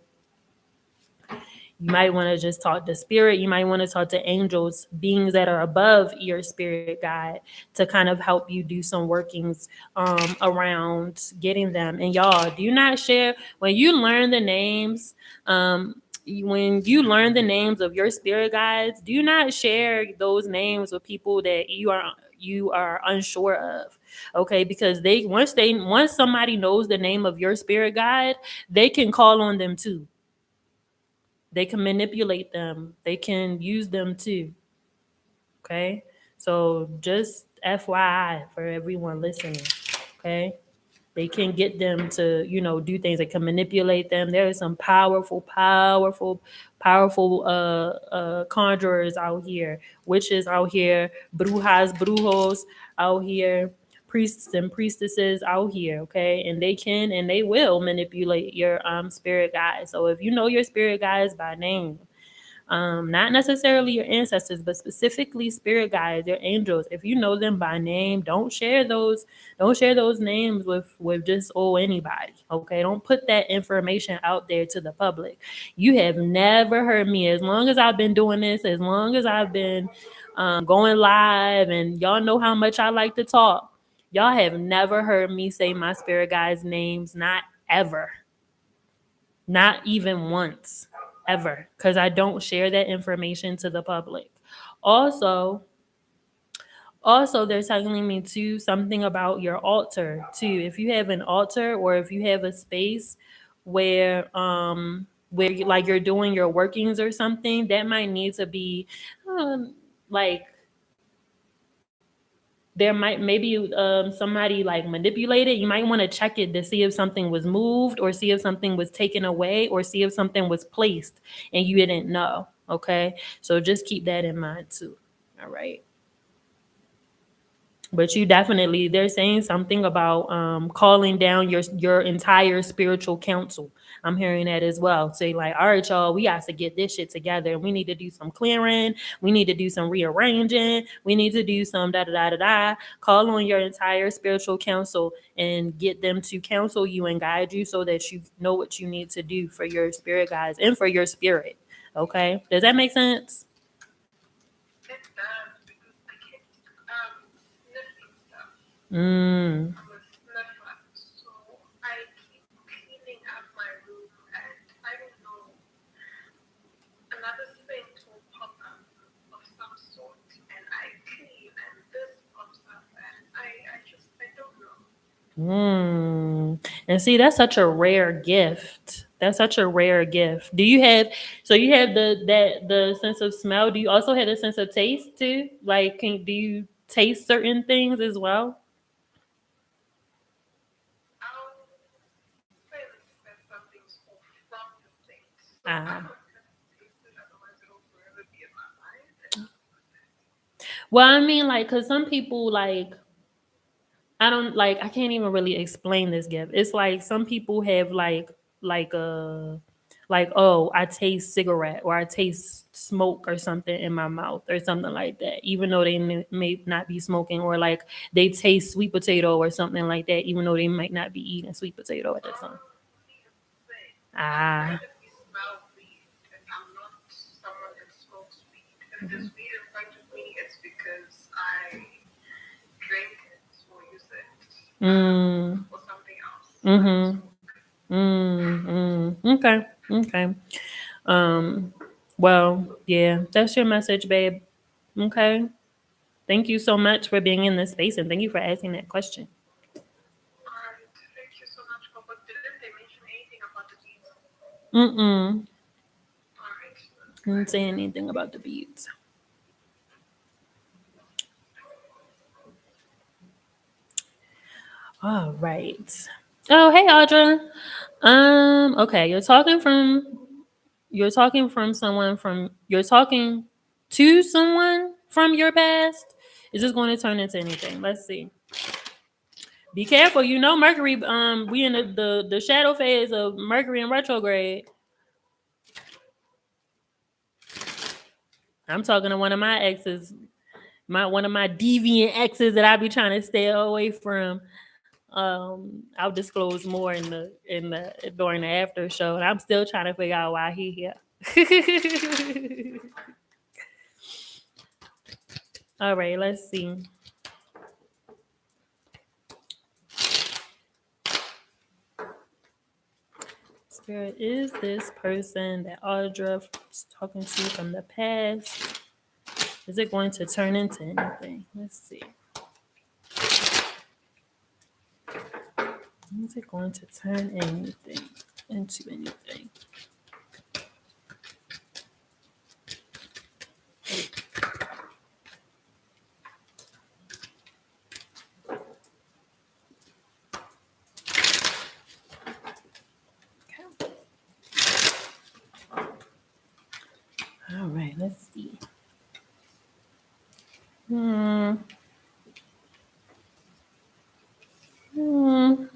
you might want to just talk to spirit. You might want to talk to angels, beings that are above your spirit guide, to kind of help you do some workings around getting them. And y'all, do not share when you learn the names. When you learn the names of your spirit guides, do not share those names with people that you are unsure of. Okay, because once somebody knows the name of your spirit guide, they can call on them too. They can manipulate them. They can use them too. Okay. So just FYI for everyone listening. Okay. They can get them to, do things. They can manipulate them. There are some powerful conjurers out here, witches out here, brujas, brujos out here, priests and priestesses out here, okay? And they can and they will manipulate your spirit guides. So if you know your spirit guides by name, not necessarily your ancestors, but specifically spirit guides, your angels. If you know them by name, don't share those names with just anybody. Okay, don't put that information out there to the public. You have never heard me, as long as I've been doing this, as long as I've been going live, and y'all know how much I like to talk. Y'all have never heard me say my spirit guides' names, not ever. Not even once, ever, because I don't share that information to the public. Also, they're telling me too something about your altar too. If you have an altar, or if you have a space where like you're doing your workings or something, that might need to be like, there might maybe somebody like manipulated. You might want to check it to see if something was moved, or see if something was taken away, or see if something was placed and you didn't know. Okay, so just keep that in mind too. All right. But you definitely, they're saying something about calling down your entire spiritual council. I'm hearing that as well. Say like, all right, y'all, we got to get this shit together. We need to do some clearing. We need to do some rearranging. We need to do some da da da da da. Call on your entire spiritual council and get them to counsel you and guide you so that you know what you need to do for your spirit guides and for your spirit. Okay, does that make sense? It does because I kept sniffing stuff. Mm. I'm a sniffer, so I keep cleaning up my room, and I don't know, another scent will pop up of some sort, and I clean, and this pops up, and I don't know. And see, that's such a rare gift. That's such a rare gift. Do you have, so you have the sense of smell? Do you also have a sense of taste too? Like, do you taste certain things as well? I'll sense that something's off from the scent, so I Ah. would have to taste it, otherwise it'll forever be in my mind, and I don't want that. Well, I mean, like, cause some people like I don't like I can't even really explain this gift. It's like some people have like a like oh I taste cigarette or I taste smoke or something in my mouth or something like that, even though they may not be smoking, or like they taste sweet potato or something like that, even though they might not be eating sweet potato at the time. See, it's the thing. I Ah. definitely smell weed, and I'm not someone that smokes weed. If there's weed in front of me, it's because I drink it or use it Mm. for something else. I don't Mm-hmm. smoke it. Okay. Okay. Um. Well, yeah, that's your message, babe. Okay. Thank you so much for being in this space and thank you for asking that question. Alright, thank you so much for. But didn't they mention anything about the beads? Mm-mm. Alright, that's I didn't fine. say anything about the beads. All right. Oh, hey, Audra. Okay, you're talking to someone from your past. Is this going to turn into anything? Let's see. Be careful. You know Mercury, we in the shadow phase of Mercury in retrograde. I'm talking to one of my exes, my one of my deviant exes that I be trying to stay away from. I'll disclose more in the during the after show, and I'm still trying to figure out why he here. All right, let's see. Spirit, is this person that Audra is talking to from the past? Is it going to turn into anything? Let's see. Is it going to turn anything into anything? Okay. All right, let's see. Hmm.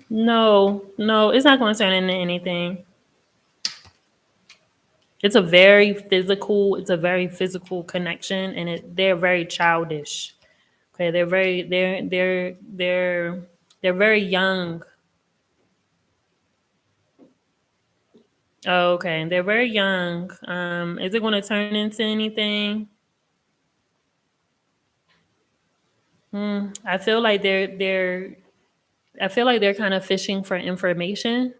No, no, it's not going to turn into anything. It's a very physical connection, and they're very childish. Okay, they're very young. Oh, okay, they're very young. Is it going to turn into anything? I feel like I feel like they're kind of fishing for information.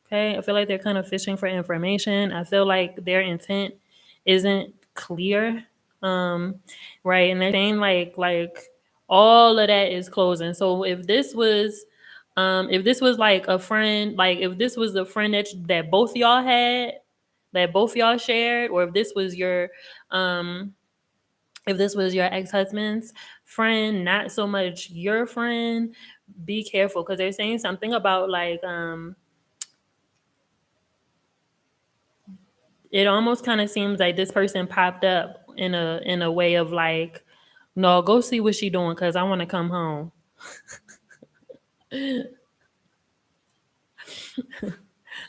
Okay, I feel like they're kind of fishing for information. I feel like their intent isn't clear. Um, right, and they're saying like all of that is closing. So if this was like a friend, like if this was a friend that both y'all had, that both y'all shared, or um if this was your ex-husband's friend, not so much your friend, be careful because they're saying something about like it almost kind of seems like this person popped up in a way of like, no, go see what she doing because I want to come home.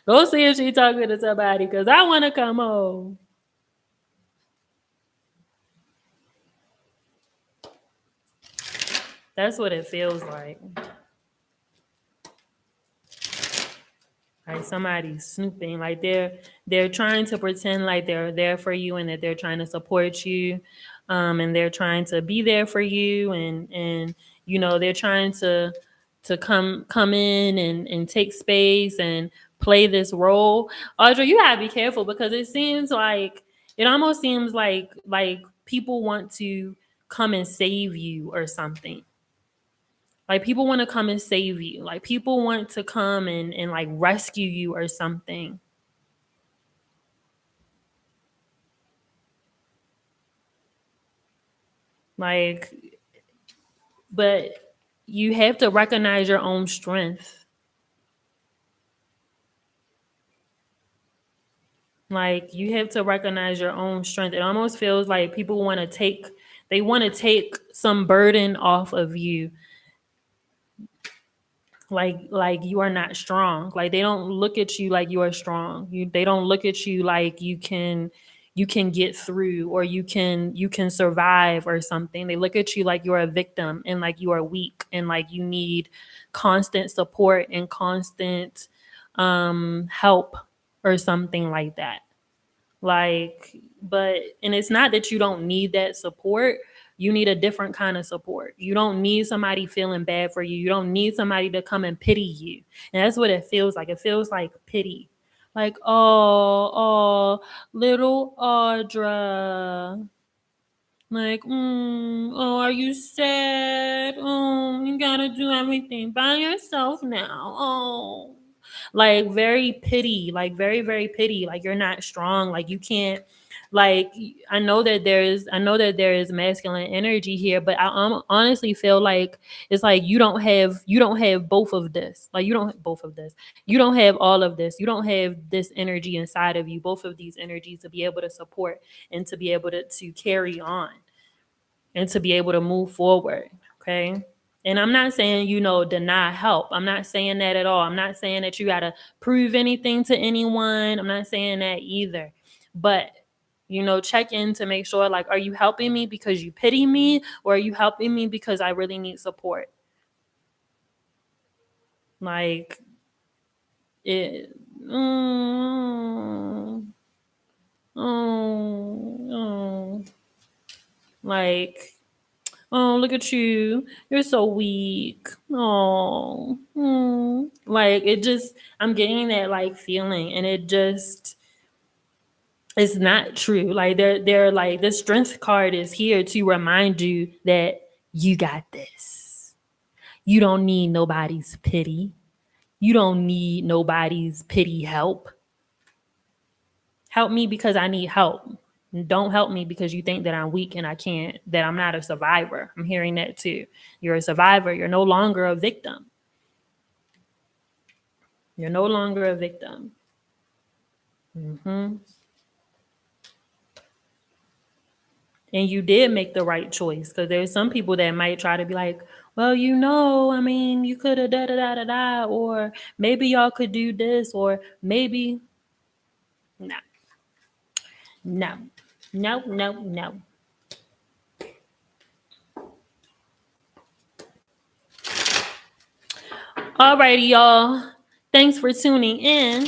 Go see if she talking to somebody because I want to come home. That's what it feels like. Like somebody's snooping, like they're trying to pretend like they're there for you and that they're trying to support you, and they're trying to be there for you, and they're trying to come in and take space and play this role. Audrey, you gotta be careful because it almost seems like people want to come and save you or something. Like people want to come and save you. Like people want to come and like rescue you or something. Like, but you have to recognize your own strength. Like you have to recognize your own strength. It almost feels like people want to take They want to take some burden off of you, like you are not strong. Like they don't look at you like you are strong. They don't look at you like you can get through, or you can survive or something. They look at you like you're a victim, and like you are weak, and like you need constant support and constant help or something like that. Like, but, and it's not that you don't need that support. You need a different kind of support. You don't need somebody feeling bad for you. You don't need somebody to come and pity you. And that's what it feels like. It feels like pity. Like, little Audra. Like, oh, are you sad? Oh, you gotta do everything by yourself now. Oh, like very pity, like very, very pity. Like you're not strong. Like you can't. Like I know that there is masculine energy here, but I honestly feel like it's like you don't have both of this. Like you don't have both of this. You don't have all of this. You don't have this energy inside of you. Both of these energies to be able to support and to be able to carry on and to be able to move forward. Okay. And I'm not saying, deny help. I'm not saying that at all. I'm not saying that you got to prove anything to anyone. I'm not saying that either. But, check in to make sure, like, are you helping me because you pity me, or are you helping me because I really need support? Like, it, mm, oh, oh, like, oh, look at you. You're so weak. Oh, like it just, I'm getting that like feeling, and it just, it's not true. Like they're like, the strength card is here to remind you that you got this. You don't need nobody's pity. You don't need nobody's pity help. Help me because I need help. Don't help me because you think that I'm weak and I can't, that I'm not a survivor. I'm hearing that too. You're a survivor. You're no longer a victim. You're no longer a victim. hmm And you did make the right choice, because there's some people that might try to be like, well, I mean, you could have da da da da da, or maybe y'all could do this, or maybe, no, no, no, no, no. Alrighty, y'all. Thanks for tuning in.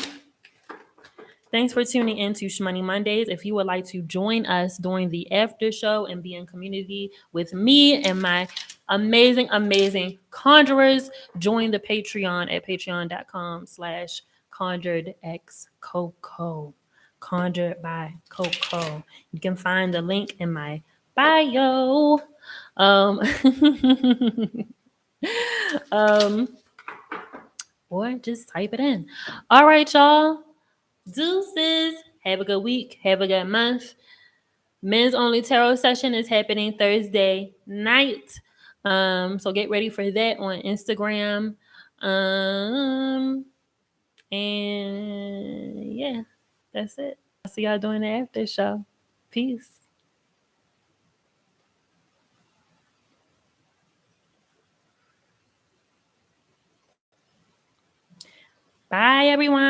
Thanks for tuning in to Schmoney Mondays. If you would like to join us during the after show and be in community with me and my amazing, amazing conjurers, join the Patreon at patreon.com/conjuredxcoco. Conjured by Coco. You can find the link in my bio. Um, um, or just type it in. All right, y'all. Deuces. Have a good week. Have a good month. Men's only tarot session is happening Thursday night. So get ready for that on Instagram. And yeah, that's it. I'll see y'all doing the after show. Peace. Bye, everyone.